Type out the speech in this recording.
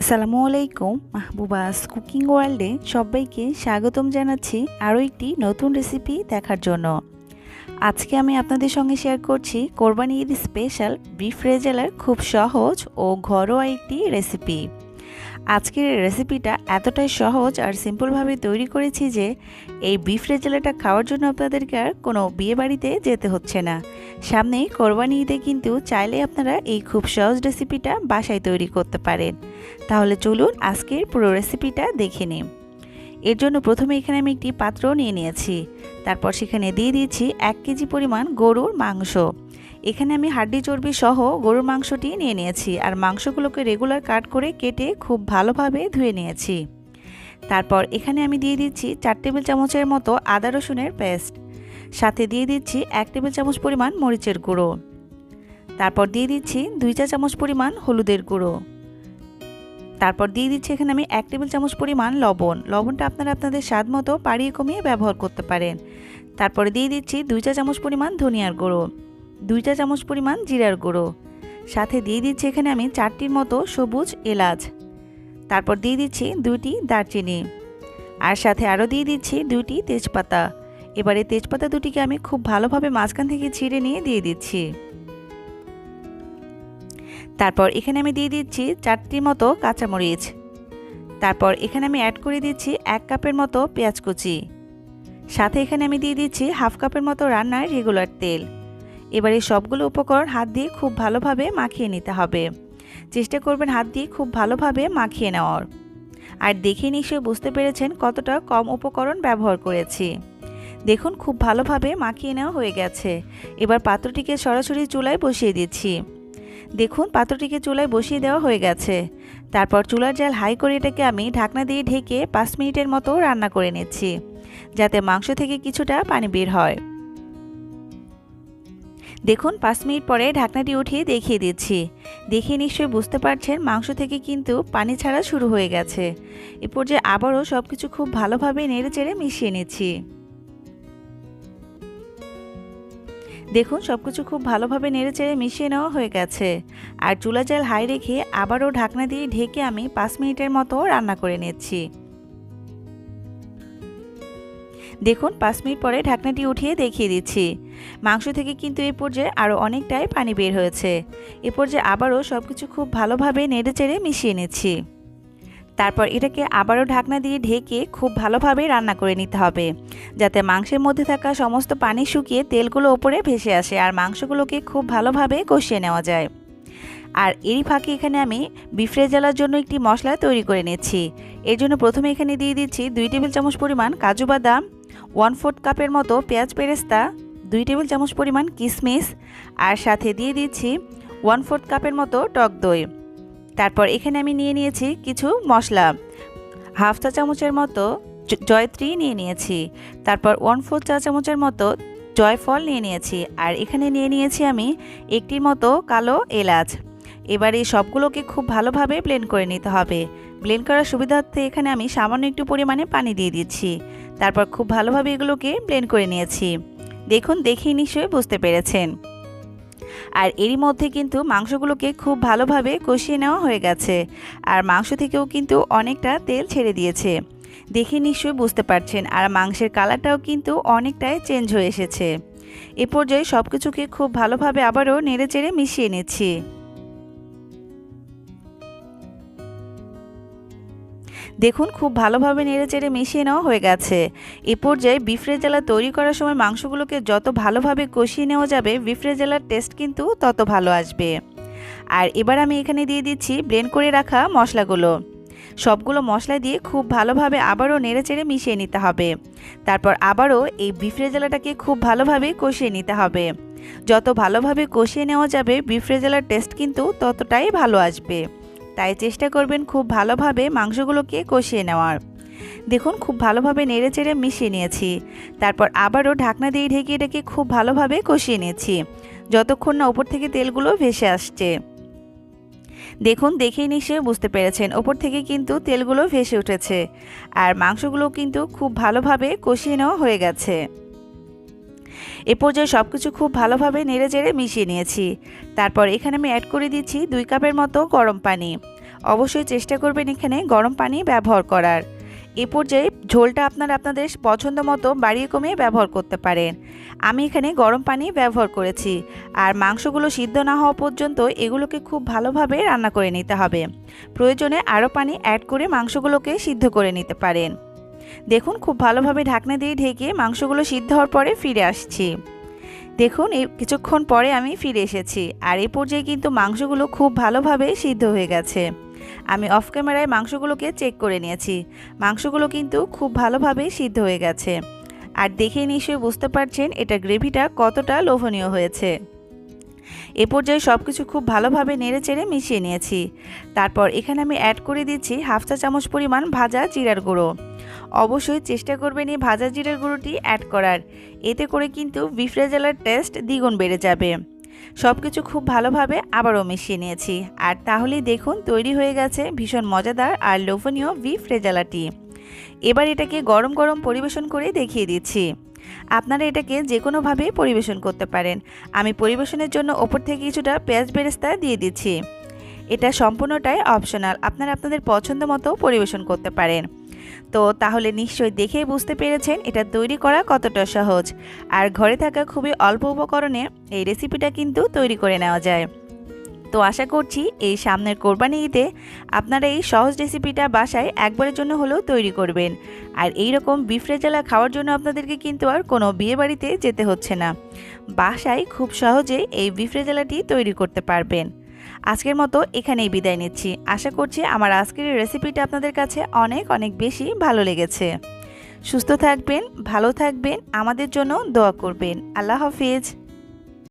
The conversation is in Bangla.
আসসালামু আলাইকুম। মাহবুবাস কুকিং ওয়ার্ল্ডে সবাইকে স্বাগতম জানাচ্ছি আরও একটি নতুন রেসিপি দেখার জন্য। আজকে আমি আপনাদের সঙ্গে শেয়ার করছি কোরবানি ঈদ স্পেশাল বিফ রেজালার খুব সহজ ও ঘরোয়া একটি রেসিপি। আজকের রেসিপিটা এতটাই সহজ আর সিম্পলভাবে তৈরি করেছি যে এই বিফ রেজালাটা খাওয়ার জন্য আপনাদেরকে আর কোনো বিয়ে বাড়িতে যেতে হচ্ছে না। সামনেই কোরবানি ঈদে কিন্তু চাইলে আপনারা এই খুব সহজ রেসিপিটা বাসায় তৈরি করতে পারেন। তাহলে চলুন আজকের পুরো রেসিপিটা দেখে নিই। এর জন্য প্রথমে এখানে আমি একটি পাত্র নিয়ে নিয়েছি। তারপর সেখানে দিয়ে দিয়েছি 1 কেজি পরিমাণ গরুর মাংস। এখানে আমি হাড্ডি চর্বি সহ গরুর মাংসটি নিয়ে নিয়েছি আর মাংসগুলোকে রেগুলার কাট করে কেটে খুব ভালোভাবে ধুয়ে নিয়েছি। তারপর এখানে আমি দিয়ে দিচ্ছি 4 টেবিল চামচের মতো আদা রসুনের পেস্ট, সাথে দিয়ে দিচ্ছি 1 টেবিল চামচ পরিমাণ মরিচের গুঁড়ো, তারপর দিয়ে দিচ্ছি 2 চা চামচ পরিমাণ হলুদের গুঁড়ো, তারপর দিয়ে দিচ্ছি এখানে আমি 1 টেবিল চামচ পরিমাণ লবণ। লবণটা আপনারা আপনাদের স্বাদ মতো বাড়িয়ে কমিয়ে ব্যবহার করতে পারেন। তারপরে দিয়ে দিচ্ছি 2 চা চামচ পরিমাণ ধনিয়ার গুঁড়ো, 2 চা চামচ পরিমাণ জিরার গুঁড়ো, সাথে দিয়ে দিচ্ছি এখানে আমি 4টির মতো সবুজ এলাচ, তারপর দিয়ে দিচ্ছি 2টি দারচিনি, আর সাথে আরও দিয়ে দিচ্ছি 2টি তেজপাতা। এবারে তেজপাতা দুটিকে আমি খুব ভালোভাবে মাঝখান থেকে ছিঁড়ে নিয়ে দিয়ে দিচ্ছি। তারপর এখানে আমি দিয়ে দিচ্ছি 4টির মতো কাঁচামরিচ। তারপর এখানে আমি অ্যাড করে দিচ্ছি 1 কাপের মতো পেঁয়াজ কুচি, সাথে এখানে আমি দিয়ে দিচ্ছি হাফ কাপের মতো রান্নার রেগুলার তেল। এবারে সবগুলো উপকরণ হাত দিয়ে খুব ভালোভাবে মাখিয়ে নিতে হবে। চেষ্টা করবেন হাত দিয়ে খুব ভালোভাবে মাখিয়ে নেওয়ার। আর দেখে নিশ্চয়ই বুঝতে পেরেছেন কতটা কম উপকরণ ব্যবহার করেছি। দেখুন খুব ভালোভাবে মাখিয়ে নেওয়া হয়ে গেছে। এবার পাত্রটিকে সরাসরি চুলায় বসিয়ে দিচ্ছি। দেখুন পাত্রটিকে চুলায় বসিয়ে দেওয়া হয়ে গেছে। তারপর চুলার জাল হাই করে এটাকে আমি ঢাকনা দিয়ে ঢেকে 5 মিনিটের মতো রান্না করে নিচ্ছি, যাতে মাংস থেকে কিছুটা পানি বের হয়। দেখুন 5 মিনিট পরে ঢাকনাটি উঠিয়ে দেখিয়ে দিচ্ছি। দেখে নিশ্চয়ই বুঝতে পারছেন মাংস থেকে কিন্তু পানি ছাড়া শুরু হয়ে গেছে। এ পর্যায়ে আবারও সব কিছু খুব ভালোভাবে নেড়েচেড়ে মিশিয়ে নিচ্ছি। দেখুন সবকিছু খুব ভালোভাবে নেড়েচেড়ে মিশিয়ে নেওয়া হয়ে গেছে। আর চুলা জাল হাই রেখে আবারও ঢাকনা দিয়ে ঢেকে আমি 5 মিনিটের মতো রান্না করে নিচ্ছি। দেখুন 5 মিনিট পরে ঢাকনাটি উঠিয়ে দেখিয়ে দিচ্ছি। মাংস থেকে কিন্তু এই পর্যায়ে আরও অনেকটাই পানি বের হয়েছে। এ পর্যায়ে আবারও সবকিছু খুব ভালোভাবে নেড়েচেড়ে মিশিয়ে নিচ্ছি। তারপর এটাকে আবারও ঢাকনা দিয়ে ঢেকে খুব ভালোভাবে রান্না করে নিতে হবে, যাতে মাংসের মধ্যে থাকা সমস্ত পানি শুকিয়ে তেলগুলো ওপরে ভেসে আসে আর মাংসগুলোকে খুব ভালোভাবে কষিয়ে নেওয়া যায়। আর এরই ফাঁকে এখানে আমি বিফ রেজালার জন্য একটি মশলা তৈরি করে নিচ্ছি। এর জন্য প্রথমে এখানে দিয়ে দিচ্ছি 2 টেবিল চামচ পরিমাণ কাজু বাদাম, 1/4 কাপের মতো পেঁয়াজ বেরেস্তা, 2 টেবিল চামচ পরিমাণ কিশমিশ, আর সাথে দিয়ে দিচ্ছি 1/4 কাপের মতো টক দই। তারপর এখানে আমি নিয়ে নিয়েছি কিছু মশলা, হাফ চা চামচের মতো জয়ত্রী নিয়ে নিয়েছি, তারপর 1/4 চা চামচের মতো জয়ফল নিয়ে নিয়েছি, আর এখানে নিয়ে নিয়েছি আমি 1টির মতো কালো এলাচ। এবার এই সবগুলোকে খুব ভালোভাবে ব্লেন্ড করে নিতে হবে। ব্লেন্ড করার সুবিধার্থে এখানে আমি সামান্য একটু পরিমাণে পানি দিয়ে দিচ্ছি। তারপর খুব ভালোভাবে এগুলোকে ব্লেন্ড করে নিয়েছি। দেখুন দেখেই নিশ্চয়ই বুঝতে পেরেছেন। আর এরই মধ্যে কিন্তু মাংসগুলোকে খুব ভালোভাবে কষিয়ে নেওয়া হয়ে গেছে আর মাংস থেকেও কিন্তু অনেকটা তেল ছেড়ে দিয়েছে। দেখে নিশ্চয়ই বুঝতে পারছেন। আর মাংসের কালারটাও কিন্তু অনেকটাই চেঞ্জ হয়ে এসেছে। এ পর্যায়ে সব কিছুকে খুব ভালোভাবে আবারও নেড়েচেড়ে মিশিয়ে নিচ্ছি। দেখুন খুব ভালোভাবে নেড়েচেড়ে মিশিয়ে নেওয়া হয়ে গেছে। এ পর্যায়ে বিফ রেজালা তৈরি করার সময় মাংসগুলোকে যত ভালোভাবে কষিয়ে নেওয়া যাবে বিফ রেজালার টেস্ট কিন্তু তত ভালো আসবে। আর এবার আমি এখানে দিয়ে দিচ্ছি ব্লেন্ড করে রাখা মশলাগুলো। সবগুলো মশলা দিয়ে খুব ভালোভাবে আবারও নেড়েচেড়ে মিশিয়ে নিতে হবে। তারপর আবারও এই বিফ রেজালাটাকে খুব ভালোভাবে কষিয়ে নিতে হবে। যত ভালোভাবে কষিয়ে নেওয়া যাবে বিফ রেজালার টেস্ট কিন্তু ততটাই ভালো আসবে। তাই চেষ্টা করবেন খুব ভালোভাবে মাংসগুলোকে কষিয়ে নেওয়ার। দেখুন খুব ভালোভাবে নেড়েচেড়ে মিশিয়ে নিয়েছি। তারপর আবারও ঢাকনা দিয়ে ঢেকে এটাকে খুব ভালোভাবে কষিয়ে নিয়েছি, যতক্ষণ না ওপর থেকে তেলগুলো ভেসে আসছে। দেখুন দেখেই নিশ্চয়ই বুঝতে পেরেছেন ওপর থেকে কিন্তু তেলগুলো ভেসে উঠেছে আর মাংসগুলো কিন্তু খুব ভালোভাবে কষিয়ে নেওয়া হয়ে গেছে। এ পর্যায়ে সবকিছু খুব ভালোভাবে নেড়েচেড়ে মিশিয়ে নিয়েছি। তারপর এখানে আমি অ্যাড করে দিচ্ছি 2 কাপের মতো গরম পানি। অবশ্যই চেষ্টা করবেন এখানে গরম পানি ব্যবহার করার। এ পর্যায়ে ঝোলটা আপনারা আপনাদের পছন্দ মতো বাড়িয়ে কমিয়ে ব্যবহার করতে পারেন। আমি এখানে গরম পানি ব্যবহার করেছি। আর মাংসগুলো সিদ্ধ না হওয়া পর্যন্ত এগুলোকে খুব ভালোভাবে রান্না করে নিতে হবে। প্রয়োজনে আরও পানি অ্যাড করে মাংসগুলোকে সিদ্ধ করে নিতে পারেন। দেখুন খুব ভালোভাবে ঢাকনা দিয়ে ঢেকে মাংসগুলো সিদ্ধ হওয়ার পরে ফিরে আসছি। দেখুন এই কিছুক্ষণ পরে আমি ফিরে এসেছি। আর এই পর্যায়ে কিন্তু মাংসগুলো খুব ভালোভাবে সিদ্ধ হয়ে গেছে। আমি অফ ক্যামেরায় মাংসগুলোকে চেক করে নিয়েছি। মাংসগুলো কিন্তু খুব ভালোভাবে সিদ্ধ হয়ে গেছে। আর দেখে নিশ্চয়ই বুঝতে পারছেন এটা গ্রেভিটা কতটা লোভনীয় হয়েছে। এ পর্যায়ে সব কিছু খুব ভালোভাবে নেড়েচেড়ে মিশিয়ে নিয়েছি। তারপর এখানে আমি অ্যাড করে দিচ্ছি 1/2 চা চামচ পরিমাণ ভাজা জিরার গুঁড়ো। অবশ্যই চেষ্টা করবেন এই ভাজা জিরার গুঁড়োটি অ্যাড করার। এতে করে কিন্তু বিফ রেজালার টেস্ট দ্বিগুণ বেড়ে যাবে। সব কিছু খুব ভালোভাবে আবারও মিশিয়ে নিয়েছি। আর তাহলেই দেখুন তৈরি হয়ে গেছে ভীষণ মজাদার আর লোভনীয় বিফ রেজালাটি। এবার এটাকে গরম গরম পরিবেশন করে দেখিয়ে দিচ্ছি। আপনারা এটাকে যে কোনোভাবে পরিবেশন করতে পারেন। আমি পরিবেশনের জন্য ওপর থেকে কিছুটা পেঁয়াজ বেরেস্তা দিয়ে দিচ্ছি। এটা সম্পূর্ণটাই অপশনাল, আপনারা আপনাদের পছন্দ মতো পরিবেশন করতে পারেন। তো তাহলে নিশ্চয়ই দেখেই বুঝতে পেরেছেন এটা তৈরি করা কতটা সহজ। আর ঘরে থাকা খুবই অল্প উপকরণে এই রেসিপিটা কিন্তু তৈরি করে নেওয়া যায়। তো আশা করছি এই সামনের কোরবানি ঈদে আপনারা এই সহজ রেসিপিটা বাসায় একবারের জন্য হলেও তৈরি করবেন। আর এই রকম বিফ রেজালা খাওয়ার জন্য আপনাদেরকে কিন্তু আর কোনো বিয়ে বাড়িতে যেতে হচ্ছে না। বাসায় খুব সহজে এই বিফ রেজালাটি তৈরি করতে পারবেন। আজকের মতো এখানেই বিদায় নিচ্ছি। আশা করছি আমার আজকের এই রেসিপিটা আপনাদের কাছে অনেক অনেক বেশি ভালো লেগেছে। সুস্থ থাকবেন, ভালো থাকবেন, আমাদের জন্য দোয়া করবেন। আল্লাহ হাফিজ।